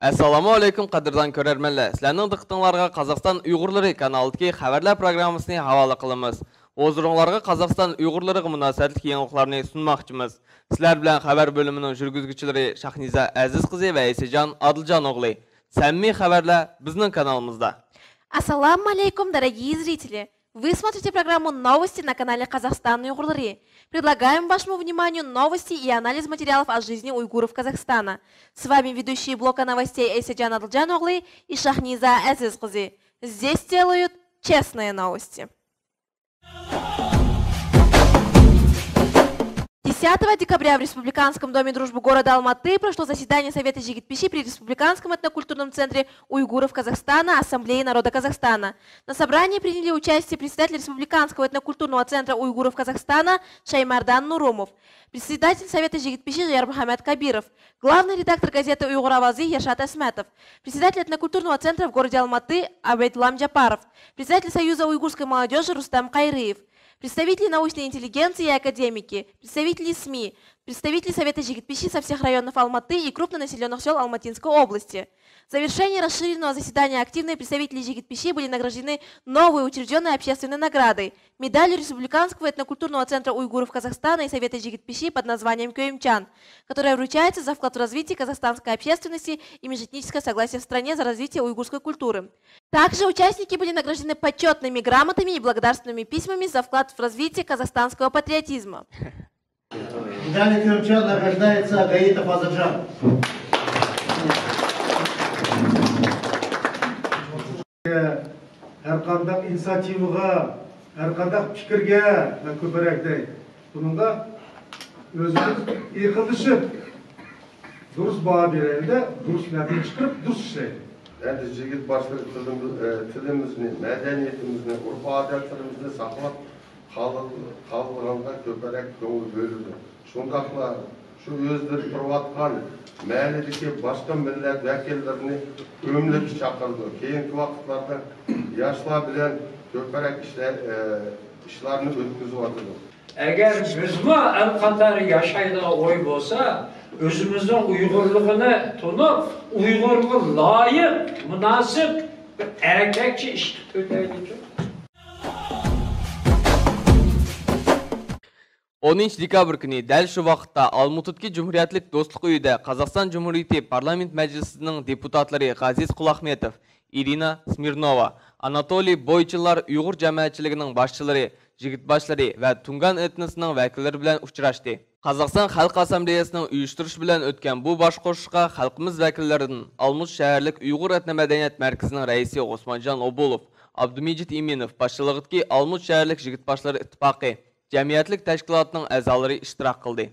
Assalamu alaikum qadirdan көрерменлер. Sizlarning diqqatingizga Qozog'iston Uyg'urlari kanalidagi xabarlar programmasini havola qilamiz. O'zingizlarga Qozog'iston Uyg'urlariga munosabatli yangiliklarni sunmoqchimiz. Sizlar bilan xabar bo'limining жүргізгүчілері Shahniza Aziz qizi va Esejan Adiljon o'g'li. Samimiy xabarlar bizning kanalimizda. Ассаламу алейкум, дорогие зрители! Вы смотрите программу «Новости» на канале «Казахстан Уйгурлари». Предлагаем вашему вниманию новости и анализ материалов о жизни уйгуров Казахстана. С вами ведущие блока новостей Эседжан Адылджан оглы и Шахниза Азиз кызы. Здесь делают честные новости. 10 декабря в Республиканском доме дружбы города Алматы прошло заседание Совета Жигитпиши при Республиканском этнокультурном центре уйгуров Казахстана Ассамблеи народа Казахстана. На собрании приняли участие председатель Республиканского этнокультурного центра уйгуров Казахстана Шаймардан Нурумов, председатель Совета Жигитпиши Ярмухамед Кабиров, главный редактор газеты «Уйгур Авазы» Яшат Асметов, председатель этнокультурного центра в городе Алматы Абайдлам Джапаров, председатель Союза уйгурской молодежи Рустам Кайрыев, представители научной интеллигенции и академики, представители СМИ, представители Совета Жигитпиши со всех районов Алматы и крупнонаселенных сел Алматинской области. В завершении расширенного заседания активные представители Жигитпиши были награждены новой учрежденной общественной наградой – медалью Республиканского этнокультурного центра уйгуров Казахстана и Совета Жигитпиши под названием «Кёимчан», которая вручается за вклад в развитие казахстанской общественности и межэтническое согласие в стране за развитие уйгурской культуры. Также участники были награждены почетными грамотами и благодарственными письмами за вклад в развитие казахстанского патриотизма. Медалью «Кёимчан» награждается Гаитов Азаджан. Әрқандақ инициативаға, әрқандақ пікірге көбірек дейді. Бұныңда өзіміз екілдішіп, дұрыс баға берелді, дұрыс нәтиже шығарып, дұрыс істейді. Әнді жігіт басшылық тілімізіне, мәдениетімізіне, ұрпақ-адеттерімізіне сақлап қалғанға көбірек көңіл бөлуді. Шондақла şu özleri тұрватқан мәлідіке başka millet vekillerini ömlük çakırdı. Keyinki vakitlerde yaşlar bilen köperek işlerini ötküzü vardı. Eğer bizme el kadar yaşaydığı oy olsa, özümüzün Uygurluğunu tutup, Uygurluğu layık, münasip, erkekçi iş öteydi. 10 dekabr kuni dal shu vaqtda Almutudagi Cumhuriyetlik Do'stlik uyida Qozog'iston Cumhuriyeti Parlament Majlisining deputatlari G'aziz Qulahmetov, Irina Smirnova, Anatoliy Boychilar Uyg'ur jamoatchiligining boshchilari, jigitboshlari va Tungan etnosining vakillari bilan uchrashdi. Qozog'iston Xalq Assambleyasining uyushtirishi bilan o'tgan bu bosh qo'shiqqa xalqimiz vakillaridan Almut shaharlik Uyg'ur etnomadaniyat markazining raisi Osmonjon Obulov, Abdumijit Iminov boshchiligidagi Almut shaharlik jigitboshlari ittifoqi Cemiyetlik Teşkilatı'nın əzaları iştirak qıldı.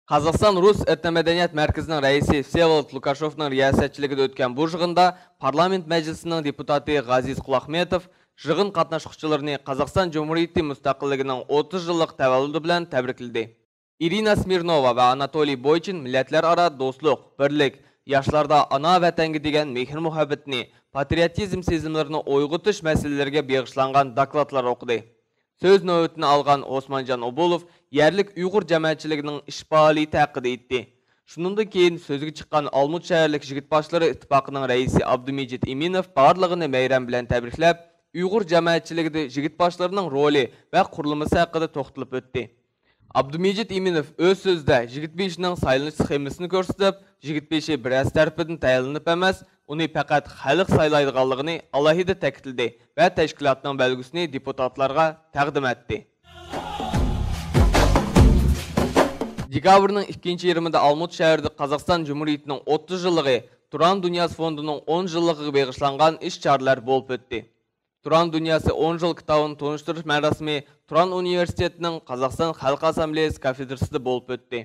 Qozog'iston Rus etnomadaniyat markazining raisi Vsevolod Lukashovning riyosetchiligida o'tgan bu yig'inda Parlament Majlisining deputati G'aziz Qulahmetov yig'in qatnashuvchilarini Qozog'iston Jumhuriyati mustaqilligining 30 yillik tavalludi bilan tabrikladi. Irina Smirnova va Anatoliy Boychin millatlararo do'stlik, birlik, yoshlarda ana vatanga degan mehr-muhabbatni, patriotizm sezimlarini uyg'otish masalalariga bag'ishlangan dokladlar o'qidi. Söz növbetini algan Osmanjon Obulov yerlik Uyg'ur jamoatchiligining ish faoliyati haqida aytdi. Shuningdek keyin so'zga chiqqan Almut shaharlik jigitboshlari ittifoqining raisi Abdumijit Iminov barlig'ini bayram bilan tabriklab, Uyg'ur jamoatchiligida jigitboshlarining roli va qurilmasi haqida to'xtalib o'tdi. Abdumijit Iminov o'z so'zida jigitbeshining saylanish sxemasini ko'rsatib, jigitbeshi biroz tarafidan tayinlanib emas, uni faqat xalq saylaydiganligini alohida ta'kidladi va tashkilotning belgisini deputatlarga taqdim etdi. Dekabrning 2-yarımida Almut shahrida Qozog'iston Cumhuriyetining 30 yilligi Turan Dünyası Fonduning 10 yilligiga bag'ishlangan ish-choralar bo'lib o'tdi. Turan Dünyası 10 yil kitobini to'nishtirish marosimi Turan Universitetining Qozog'iston Xalq Assambleyasi kafedrasida bo'lib o'tdi.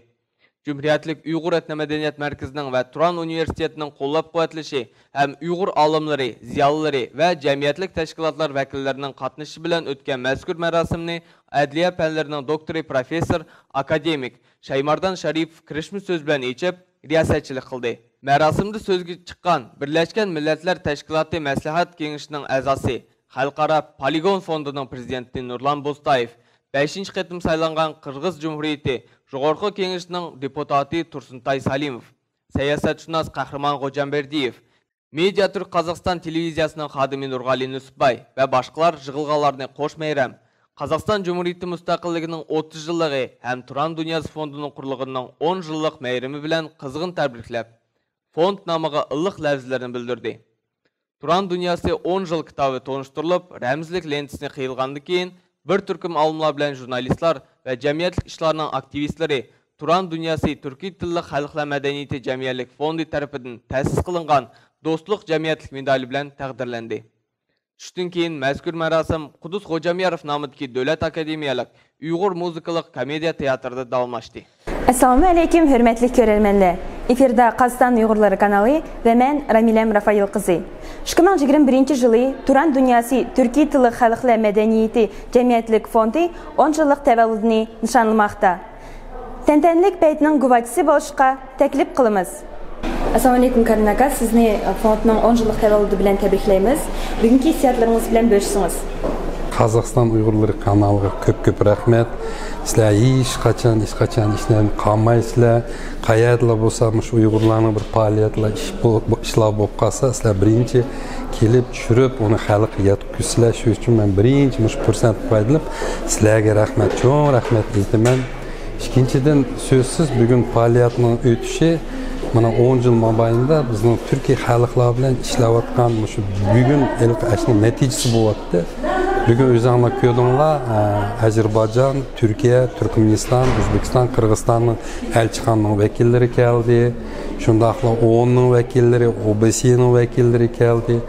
Cumhuriyetlik Uyg'ur etnomadaniyat markazining va Turan Universitetining qo'llab-quvvatlashi ham Uyg'ur olimlari, ziyolilari va jamiyatlik tashkilotlar vakillarining qatnashishi bilan o'tgan mazkur marosimni adliya fanlarining doktori professor akademik Shaymardan Sharif kirishma so'z bilan echib, riyosatchilik qildi. Marosimda so'zga chiqqan Birlashgan Millatlar Tashkiloti Maslahat Kengashining a'zosi, Xalqaro Poligon fondining prezidenti Nurlan Bo'ztoyev, 5-chi qatim saylangan Qirg'iz Jumhuriyati Jo'g'org'i Kengashining deputati Tursuntay Salimov, siyosatshunos Qahramon Xo'jamberdiyev, Медиатүрк Қазақстан телевизиясының хадimi Нұрғали Нүсіпбай və başqalar жығылғаларыны қош мейрам. Қазақстан Cumhuriyeti müstaqilliginin 30 жылығы һәм Туран Дүниясы фондының құрылғының 10 жыллық мейрими белән қызғын тәбрикләп, фонд намыға ыллық ләвзләрін білдірді. Туран Дүниясы 10 жыл кітабы тоныштырылып, рәмізлік лентісіне қиылғанды кейін, bir түркім алымлар белән журналистлар və cəmiyyətlik işlərinin aktivistləri Туран Дүниясы Türkiy tilli xalqlar мәдәнияте cəmiyyətlik фонды tərəfindən təsis qılınğan Dostluq cəmiyyətlik medali белән тәqdirləndi. Шүттен кейін мәзкүр mərasim Qudus Xo'jamiyarov namidagi Davlat Akademiyalik Uyg'ur muzikalik komediya teatrida davomlashdi. Assalamu alaykum, hörmətli görərmənlər. Efirdə Qazıstan Uyğurları kanalı və mən Ramiləm Rafail qızı. 2021 жылы Туран Дүниясы Türkiy tilli xalqlar мәдәнияте cəmiyyətlik fondi 10 жыллық təvəllüdünü nişanlamaqda. Təntənlik bəytinin guvachisi bolışqa təklif qılımız. Assalamu alaykum Karin aka, sizni fondның 10 жыллық təvəllüdü белән təbrikləyimiz. Бүгінгі hissiyatlarınız белән bölüşsіңіз. Қазақстан Uyğurları kanalıga көп рәхмәт. Sizlər hiç qaçan işlərini qalmaysızlar. Qayerdə bolsa muş Uyğurlarning bir fəaliyyətlə işlər olub qalsa, sizlər birinci kelib düşürüb onu xalqqa yetkizsizlər. Şu üçün mən birinci muş fürsət foydalanıb sizlərə rəxmət, çox rəxmət aytaman. İkincidən sözsüz bugün fəaliyyətin ötüşü mana 10 yıl mobaynida bizning Türkiye xalqlar bilan ishlayotgan shu bugun ilk natijasi bo'lyapti. Bugun o'zingizlar ko'rdinglar, Ozarbayjon, Turkiya, Turkmeniston, O'zbekiston, Qirg'izistonning elchixonaning vakillari keldi. Shundaqla OONning vakillari, OBSEning vakillari keldi.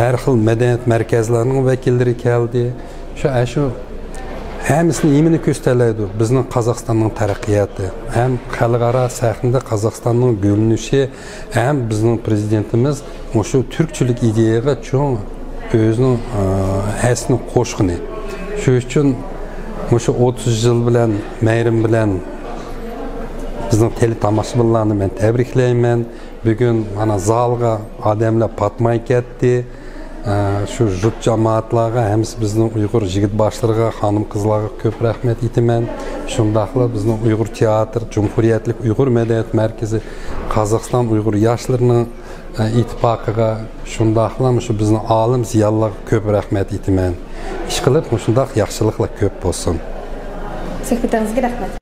Har xil madaniyat markazlarining vakillari keldi. Shu Həmsini yemini göstərləydi bizning Qazaxstanның tərəqqiyatı, həm xalqara səhnədə Qazaxstanның görünüşü, həm bizning prezidentimiz şu türkçülük ideyaya çox özünün əsini qoşğunu. Şu üçün şu 30 yıl bilən, məyrim bilən bizning teli tamaşaçılarını mən təbrikləyəm. Bugün mana zalga adamlar patmay ketdi. Şu jurt cemaatlarga, həmisi bizning Uyğur jigit başlarına, xanım qızlarga köp rəhmət etaman. Şundaqla bizning Uyğur teatr, Cumhuriyetlik Uyğur Mədəniyyət Mərkəzi, Qazaxstan Uyğur Yaşlarının ittifaqıga, şundaqla şu bizning alim ziyalılarga köp rəhmət etaman. İş qılıb şundaq yaxşılıqlar köp bolsun. Söhbətinizə rəhmət.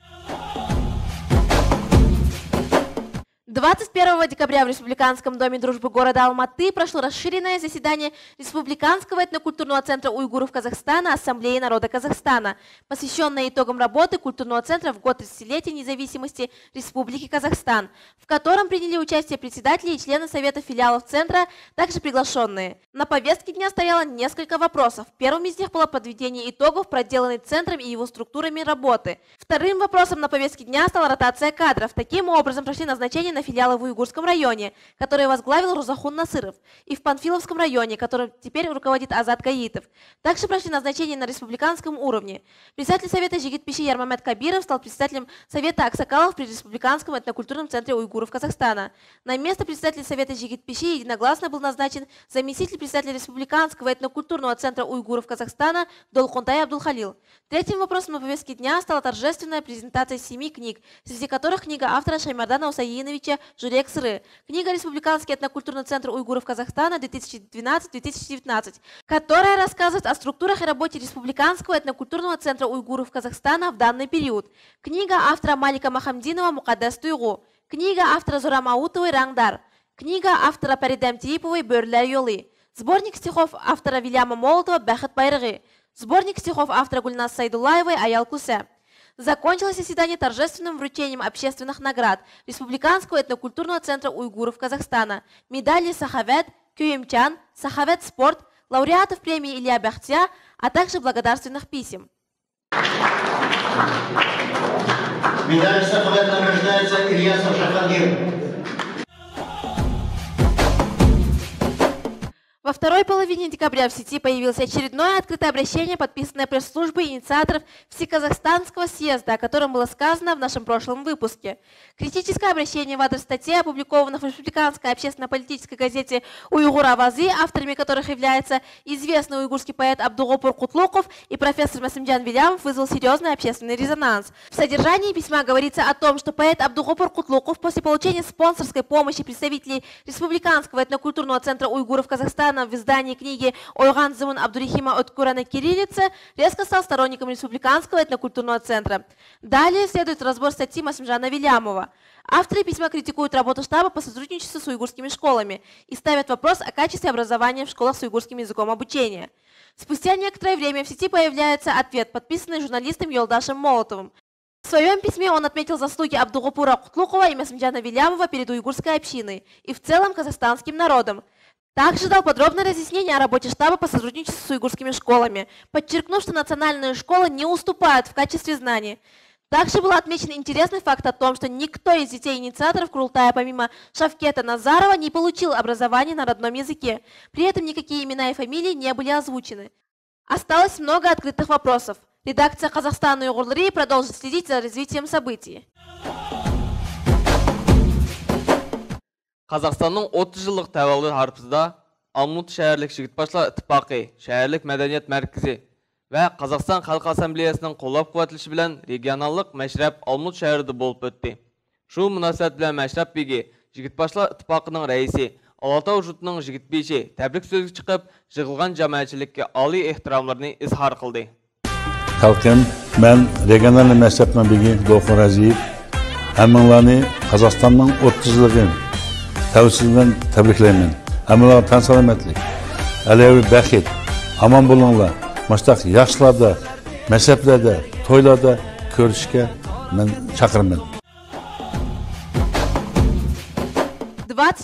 21 декабря в Республиканском доме дружбы города Алматы прошло расширенное заседание Республиканского этнокультурного центра уйгуров Казахстана Ассамблеи народа Казахстана, посвященное итогам работы культурного центра в год 30-летия независимости Республики Казахстан, в котором приняли участие председатели и члены Совета филиалов центра, также приглашенные. На повестке дня стояло несколько вопросов. Первым из них было подведение итогов, проделанной центром и его структурами работы. Вторым вопросом на повестке дня стала ротация кадров. Таким образом прошли назначения на филиалы в Уйгурском районе, который возглавил Рузахун Насыров, и в Панфиловском районе, которым теперь руководит Азат Гаитов. Также прошли назначения на республиканском уровне. Председатель Совета Жигит-Пиши Ярмамет Кабиров стал председателем Совета Аксакалов при Республиканском этнокультурном центре уйгуров Казахстана. На место председателя Совета Жигит-Пиши единогласно был назначен заместитель председателя Республиканского этнокультурного центра уйгуров Казахстана Долкунтай Абдулхалил. Третьим вопросом на повестке дня стала торжественная презентация 7 книг, среди которых книга автора Шаймардана Усаиновича «Журек Сыры», книга «Республиканский этнокультурный центр уйгуров Казахстана 2012-2019», которая рассказывает о структурах и работе Республиканского этнокультурного центра уйгуров Казахстана в данный период, книга автора Малика Махамдинова «Мукаддас Туйгу», книга автора Зура Маутовой «Раңдар», книга автора Паридем Тииповой «Бөрлер Йолы», сборник стихов автора Вильяма Молотова «Бәхет Байрығы», сборник стихов автора Гульнас Сайдулаевой «Аял Кусе». Закончилось заседание торжественным вручением общественных наград Республиканского этнокультурного центра уйгуров Казахстана, медали Сахавет, Кюемчан, Сахавет Спорт, лауреатов премии Илья Бахтия, а также благодарственных писем. Медаль Сахавет награждается Ильясов Шахангир. Во второй половине декабря в сети появилось очередное открытое обращение, подписанное пресс-службой инициаторов Всеказахстанского съезда, о котором было сказано в нашем прошлом выпуске. Критическое обращение в адрес статей, опубликованных в республиканской общественно-политической газете «Уйгур Авазы», авторами которых являются известный уйгурский поэт Абдугопур Кутлуков и профессор Масымджан Вилямов, вызвал серьезный общественный резонанс. В содержании письма говорится о том, что поэт Абдугопур Кутлуков после получения спонсорской помощи представителей Республиканского этнокультурного центра уйгуров Казахстана в издании книги «Ойган Зымын Абдурихима Откура на кириллице» резко стал сторонником Республиканского этнокультурного центра. Далее следует разбор статьи Масымджана Вилямова. Авторы письма критикуют работу штаба по сотрудничеству с уйгурскими школами и ставят вопрос о качестве образования в школах с уйгурским языком обучения. Спустя некоторое время в сети появляется ответ, подписанный журналистом Йолдашем Молотовым. В своем письме он отметил заслуги Абдугопура Кутлукова и Масымджана Вилямова перед уйгурской общиной и в целом казахстанским народом. Также дал подробное разъяснение о работе штаба по сотрудничеству с уйгурскими школами, подчеркнув, что национальные школы не уступают в качестве знаний. Также был отмечен интересный факт о том, что никто из детей-инициаторов Курултая, помимо Шавкета Назарова, не получил образование на родном языке. При этом никакие имена и фамилии не были озвучены. Осталось много открытых вопросов. Редакция «Казахстан Уйгурлари» продолжит следить за развитием событий. Қазақстанның 30 жылдық тәуелсіздік арпызда Алмут шәһәрлік жігітбашлар итtifaqы, шәһәрлік мәдәниет мәркәзе ва Қазақстан Халқы Ассамблеясының қолдап-қуатлашы белән регионаллык мәшрәп Алмут шәһәрендә булып үтте. Шу мөнәсәбәт белән мәшрәп биге жігітбашлар итtifaqының рәисе Алатау жутының жігітбеше тәбрик сөзі чыгып, жыгылган җәмәгатьчелеккә али ихтирамларын изһар кылды. Халкым, мен регионаллы мәшрәпнең биге Долкун Разиев, һәммәңләрне Қазақстанның 30 жылдыгын tavsiyeden tebrikleymen. Hamılar tan salametlik. Alevi bəxit. Aman bulunlar. Maştaq yaşlarda, mezheplerde, toylarda görüşke ben çakırım.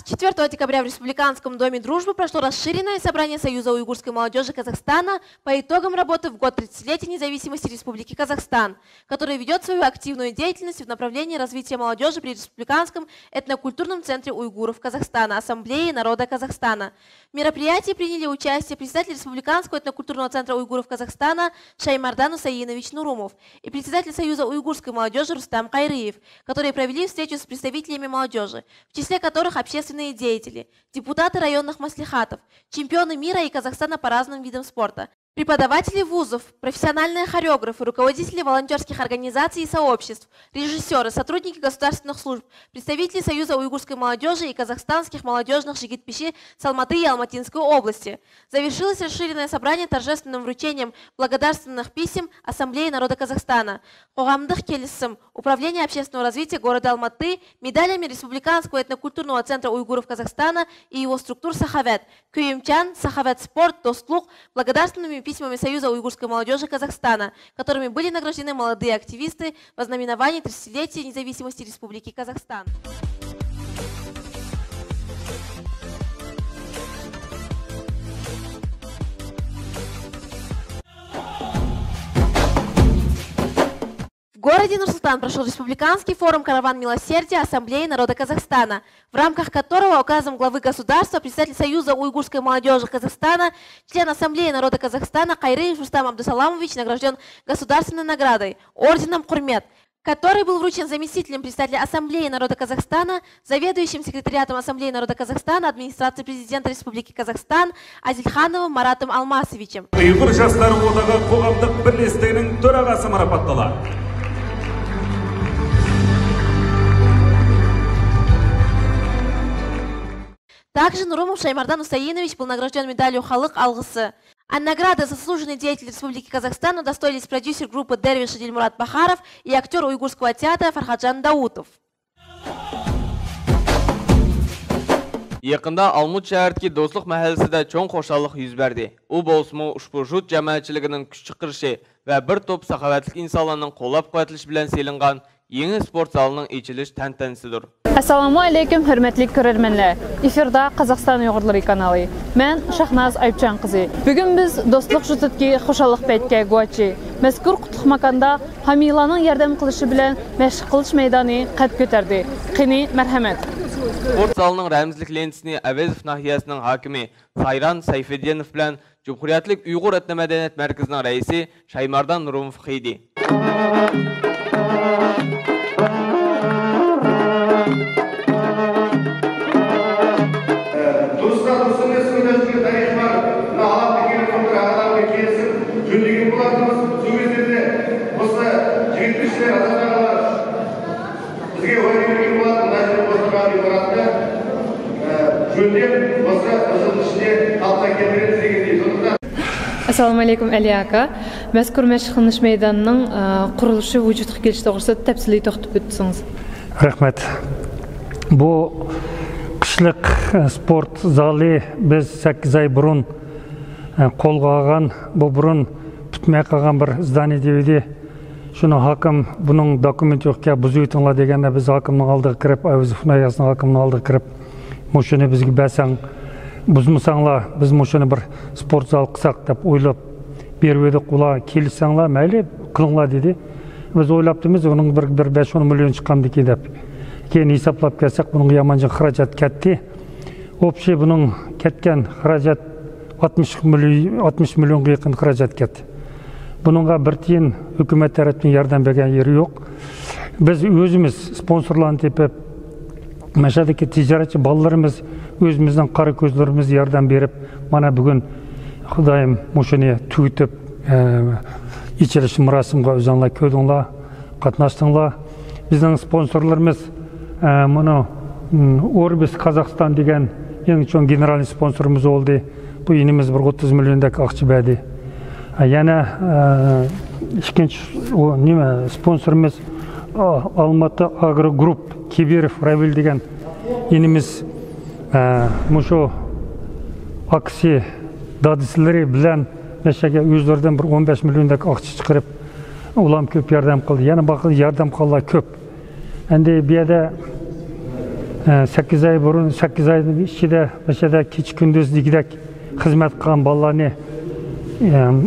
24 декабря в Республиканском доме дружбы прошло расширенное собрание Союза уйгурской молодежи Казахстана по итогам работы в год 30-летия независимости Республики Казахстан, который ведет свою активную деятельность в направлении развития молодежи при Республиканском этнокультурном центре уйгуров Казахстана, Ассамблеи народа Казахстана. В мероприятии приняли участие председатель Республиканского этнокультурного центра уйгуров Казахстана Шаймардан Усаинович Нурумов и председатель Союза уйгурской молодежи Рустам Кайрыев, которые провели встречу с представителями молодежи, в числе которых общественные деятели, депутаты районных маслихатов, чемпионы мира и Казахстана по разным видам спорта, преподаватели вузов, профессиональные хореографы, руководители волонтерских организаций и сообществ, режиссеры, сотрудники государственных служб, представители Союза уйгурской молодежи и казахстанских молодежных жигитпиши с Алматы и Алматинской области. Завершилось расширенное собрание торжественным вручением благодарственных писем Ассамблеи народа Казахстана, Қоғамдық келісім, Управление общественного развития города Алматы, медалями Республиканского этнокультурного центра уйгуров Казахстана и его структур Сахавет, Күйімчан, Сахавет спорт, Достлук, благодарственными письмами Союза уйгурской молодежи Казахстана, которыми были награждены молодые активисты в ознаменовании 30-летия независимости Республики Казахстан. В городе Нур-Султан прошел республиканский форум «Караван милосердия» Ассамблеи народа Казахстана, в рамках которого указом главы государства председатель Союза уйгурской молодежи Казахстана, член Ассамблеи народа Казахстана Кайрыев Рустам Абдусаламович награжден государственной наградой орденом Курмет, который был вручен заместителем председателя Ассамблеи народа Казахстана, заведующим секретариатом Ассамблеи народа Казахстана администрации президента Республики Казахстан Азильхановым Маратом Алмасовичем. Уйгур жастары одағы қоғамдық бірлестігінің төрағасы марапатталды. Также Нурумов Шаймардан Усаинович был награжден медалью «Халық алғысы». А награды заслуженный деятель Республики Казахстан удостоились продюсер группы Дервиш Дильмурат Бахаров и актер уйгурского театра Фархаджан Даутов. Якында Алмут шәһәрдәге Достлык мәхәлләсендә чоң хошаллык йөз берде. У булсымы ушбу жут җәмәгатьчелегенең көч чыгырышы ва бер топ сахаватлык инсанларның коллап-куатлыш белән селинган Yeni sport salının içiliş təntanəsidir. Assalamu aleykum, hörmətli görərmənlər. Efirdə Qazaxstan Uyğurları kanalı. Mən Şahnaz Ayıpcan qızı. Bugün biz Dostluq jututki xoşallıq bəytkə qoğaçı. Məzkur qutluq makanda Hamilanın yardım qılışı bilən məşq qılış meydanı qəd götərdi. Qini mərhəmət. Sport залының рәмізлік лентісіне Әвезов нахиясының хакімі Сайран Сайфеденов білән Cumhuriyetlik Uyghur Etnomәдәният мәркізінің рәйсі Шаймардан Нұрымов қиды. Assalamu alaikum Əli aqa. Məzkur məşğulluq meydanının quruluşu vücudğa kelishi to'g'risida tafsiliy to'xtab o'tsangiz. Rahmat. Bu qishliq sport zali biz 8 ay burun qo'lga olgan, bu burun bitmay qolgan bir zdание deydi. Shuni hokim buning dokumenti yo'qka buzib o'tinglar deganda biz hokimning oldiga kirib, Avizov nayasning hokimning oldiga kirib, "Mushuni bizga bersang, buzmasanglar, biz mushuni bir sport zal qilsak" deb o'ylab berib edik. Ular kelishsanglar, mayli qilinglar dedi. Biz o'ylabdimiz, uning bir 5-10 million chiqqandiki deb. Keyin hisoblab kelsak, buning yamancha xarajat ketdi. Общий buning ketgan xarajat 60 millionga yaqin xarajat ketdi. Bununla bir tiyin hükümet tarafından yardım bergen yeri yok. Biz özümüz sponsorlarını tepip, meşadaki ticaretçi ballarımız, özümüzden qara gözlerimiz yardım berip, mana bugün Xudayım muşunu tüyütüp, içiliş murasimga özanlar köydüңlar, qatnaştıңlar. Bizden sponsorlarımız, bunu Orbis Kazakhstan degen en çok generalni sponsorumuz oldu. Bu inimiz bir 30 milyondaki akçı berdi. Yana ikinci sponsorumuz Almatı Agro Group Kibirov Ravil degan inimiz muşu aksi dadisleri bilen meşege yüzlerden bir 15 milyondaki akçı çıkarıp ulam köp yardım kıldı. Yani bakın yardım kıldı köp. Endi bir yerde 8 ay burun 8 ayın içinde meşede kiç gündüz digidek hizmet kılan ballarını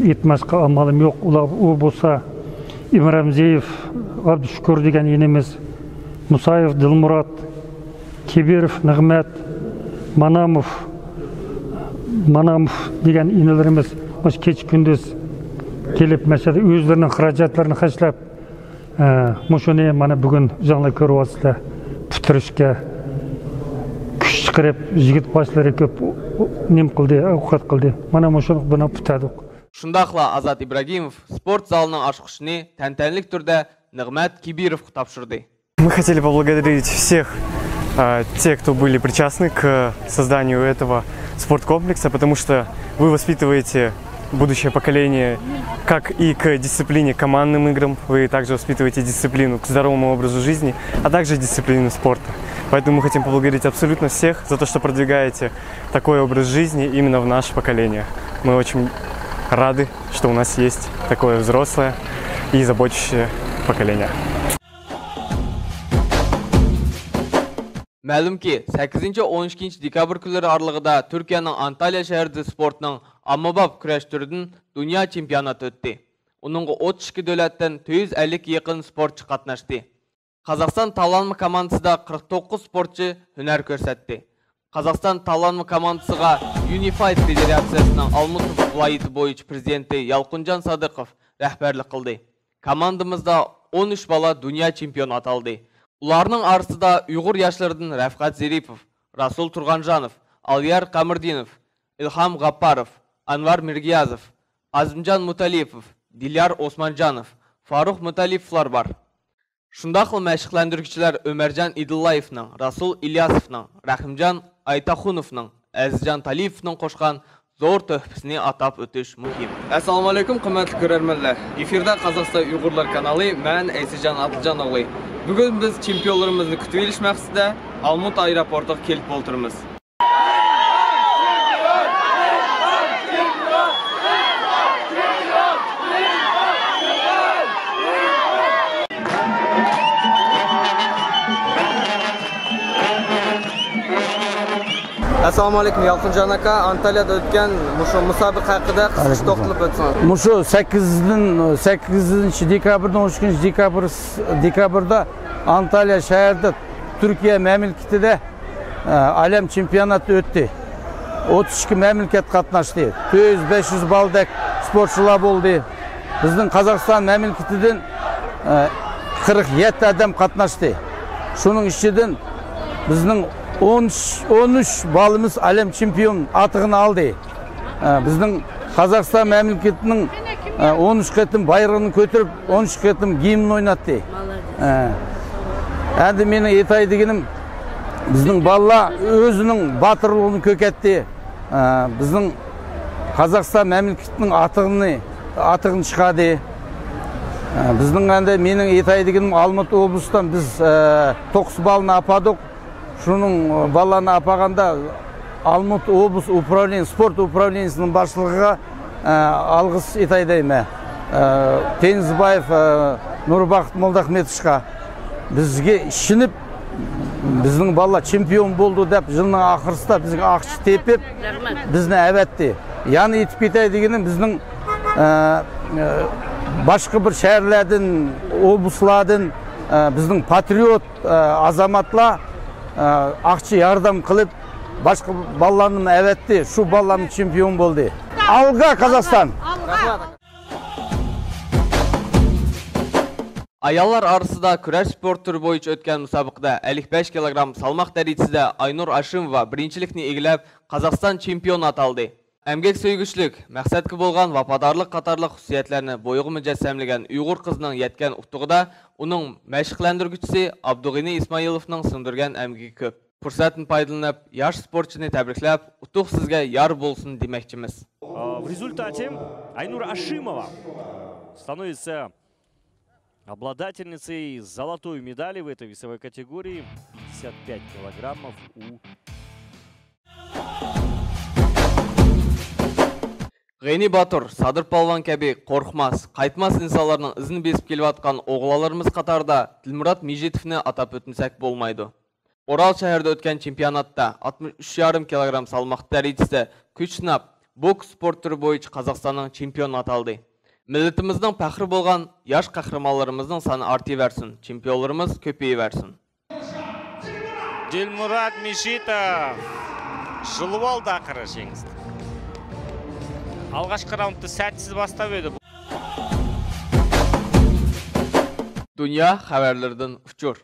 etmezke amalım yok. O bolsa İmramzeyev, Abdüşkür degen inimiz, Musayev Dilmurat, Kibirov Nigmet, Manamov degen inelerimiz hoş keç gündüz gelip mesela özlerinin xarajatlarını haşlap muşunu mana bugün жаңла көріп atısılar bitirishke күш çıkarıp jigit başları köp nem qildi, ovqat qildi. Mana muşunu buna bitadık. Шундақла Азат Ибрагимов спорт залының ашқышыны тәнтәнлік түрде Нығмет Кибировқа тапшырды. Мы хотели поблагодарить всех тех, кто были причастны к созданию этого спорткомплекса, потому что вы воспитываете будущее поколение как и к дисциплине командным играм, вы также воспитываете дисциплину к здоровому образу жизни, а также дисциплину спорта. Поэтому мы хотим поблагодарить абсолютно всех за то, что продвигаете такой образ жизни именно в наше поколение. Мы очень рады, что у нас есть такое взрослое и заботящее поколение. Мәлім ki 8-12 dekabr күлері аралығыда Түркияның Анталия шәһәрде спортның аммабап күрәш түрінің dünya чемпионаты өтті. Оныңғы 32 дөләттен 250 якын спортчы қатнашты. Қазақстан таланмы командасында 49 спортчы hünər көрсәтті. Қазақстан таланмы командасыға Unified Федерациясының Алмутов Вайыты бойынша президенті Ялқынжан Садықов рәхбәрлік қылды. Командамызда 13 бала dünya чемпион аталды. Ularning arasida Uyg'ur yoshlardan Rafqat Zeripov, Rasul Turg'anjanov, Aliyar Qamirdinov, Ilham G'apparov, Anvar Mirgiyazov, Azimjon Mutalipov, Dilyar Osmonjanov, Farruh Mutalipov bor. Shundaqli mashqlantiruvchilar Ömerjan Idillayevning, Rasul Ilyasovning, Rahimjon Aytaxunovning, Azizjon Taliyevning qo'shgan zo'r töhfasini atab o'tish muhim. Assalomu alaykum qimmatli ko'rarmanlar. Efirda Qozog'iston Uyg'urlar kanali, men Aysijon Abdujonoğlu. Bugün biz çempionlarımızı kutib olish maqsadida Almut aeroportiga kelib o'tiramiz. Assalomu alaykum Yalqinjon aka, Antaliyada o'tgan mushu musobaqa haqida qisqacha to'xtalib o'tsangiz. Mushu 8 dekabrdan 13 dekabrda Antalya şəhərdə Türkiye memleketinde әлем чемпионаты өтті. 32 мемлекет қатнашты. 400-500 балдек спортшылар болды. Біздің Қазақстан мемлекетіден 47 адам қатнашты. Шының ішеден біздің 13 балымыз әлем чемпион атығын алды. Біздің Қазақстан мемлекетінің 13 қетім байрағын көтеріп, 13 қетім гимн ойнатты. Әнді менің етай дегенім, біздің балла өзінің батырлығын көкетті. Біздің Қазақстан мемлекетінің атығын шығады. Біздің әнді менің етай дегенім Алматы облыстан біз 9 балыны ападық. Шының баланы апағанда Алматы облыс управление, спорт управлениясының басшылығыға алғыс етайдайым. Теңізбаев Нұрбақыт Молдахметовшқа бізге ішініп, біздің бала чемпион болды деп жылының ақырыста бізге ақшы тепеп, біздің әбәтті. Яны етіп кетай дегенім біздің башқы бір шәрлердің, облысладың, біздің патриот азаматла ақшы ярдам қылып, башқы балланың әбәтті, шу балланың чемпион болды. Алға Қазақстан! Аялар арасында күрәш спорт түрі бойынша өткен мұсабықта 55 кг салмақ дәрежесінде Айнур Ашимова біріншілікні егіліп, Қазақстан чемпион аталды. Әмгек сөйгішлік, мәқсәткі болған вападарлық қатарлық құсиятлеріні бойығы мүджәсәмлеген ұйғыр қызының еткен ұқтығыда, оның мәшіқләндіргішісі Абдуғини Исмаиловның сындырген әмгегі көп. Фұрсатын пайдаланып, яш спортшыны тәбрикләп, ұтық сізге яр болсын демекчіміз. В результате Айнур Ашимова становится обладательницей золотой медали в этой весовой категории. 55 килограммов Ғени Батыр, Садыр Палван кәбі қорқмас, қайтмас инсаларының ізін бесіп келіп атқан оғылаларымыз қатарда Ділмұрат Межетовны атап өтінсәк болмайды. Орал шәһәрді өткен чемпионатта 63,5 кг салмақ дәрежесі күш сынап, бокс спорт түрі бойынша Қазақстанның чемпион аталды. Милләтіміздің пәхрі болған яш қахрамаларымыздың саны арти версін, чемпионларымыз көпейі версін. Дилмурат Межетов жылып алды ақыры жеңісті. Алғашқы раундты сәтсіз бастап еді. Dünya haberlerden uçur.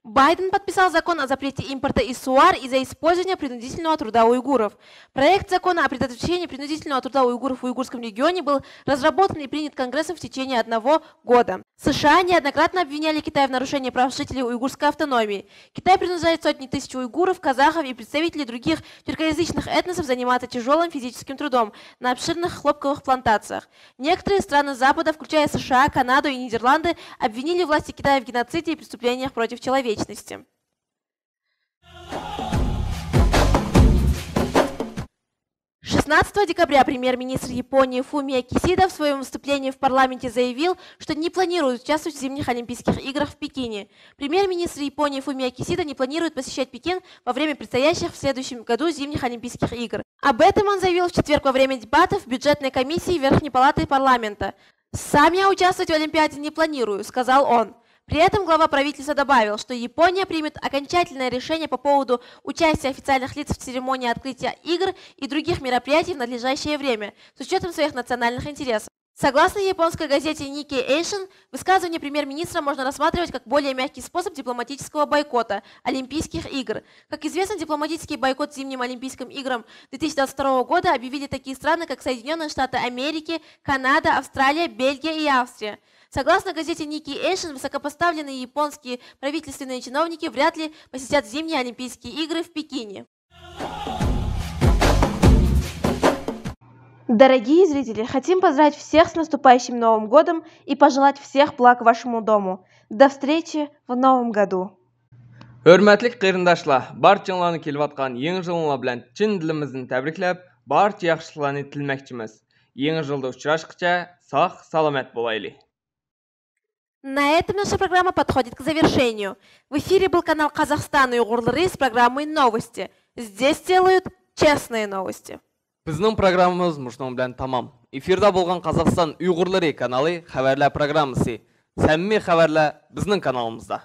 Байден подписал закон о запрете импорта из СУАР из-за использования принудительного труда уйгуров. Проект закона о предотвращении принудительного труда уйгуров в уйгурском регионе был разработан и принят Конгрессом в течение 1 года. США неоднократно обвиняли Китай в нарушении прав жителей уйгурской автономии. Китай принуждает сотни тысяч уйгуров, казахов и представителей других тюркоязычных этносов заниматься тяжелым физическим трудом на обширных хлопковых плантациях. Некоторые страны Запада, включая США, Канаду и Нидерланды, обвинили власти Китая в геноциде и преступлениях против человечности. 16 декабря премьер-министр Японии Фумио Кисида в своем выступлении в парламенте заявил, что не планирует участвовать в зимних Олимпийских играх в Пекине. Премьер-министр Японии Фумио Кисида не планирует посещать Пекин во время предстоящих в следующем году зимних Олимпийских игр. Об этом он заявил в четверг во время дебатов в бюджетной комиссии Верхней палаты парламента. «Сам я участвовать в Олимпиаде не планирую», — сказал он. При этом глава правительства добавил, что Япония примет окончательное решение по поводу участия официальных лиц в церемонии открытия игр и других мероприятий в надлежащее время, с учетом своих национальных интересов. Согласно японской газете Nikkei Asian, высказывание премьер-министра можно рассматривать как более мягкий способ дипломатического бойкота Олимпийских игр. Как известно, дипломатический бойкот зимним Олимпийским играм 2022 года объявили такие страны, как Соединенные Штаты Америки, Канада, Австралия, Бельгия и Австрия. Согласно газете Nikkei Asian, высокопоставленные японские правительственные чиновники вряд ли посетят зимние Олимпийские игры в Пекине. Дорогие зрители, хотим поздравить всех с наступающим Новым годом и пожелать всех благ вашему дому. До встречи в Новом году. Hörmətlik qeyrindaşlar, barçanlarını kelib atqan yeni жылыңlar bilan chin dilimizdan tabriklab, barcha yaxshiliklarni tilmoqchimiz. Yeni жылда uchrashguncha sog' salomat bo'laylik. На этом наша программа подходит к завершению. В эфире был канал Казахстан уйгурлары с программой «Новости». Здесь делают честные новости. Bizning programmamiz mushun bilan tamam. Efirda bo'lgan Qozog'iston Uyg'urlari kanali xabarlar programmasi. Samimiy xabarlar bizning kanalimizda.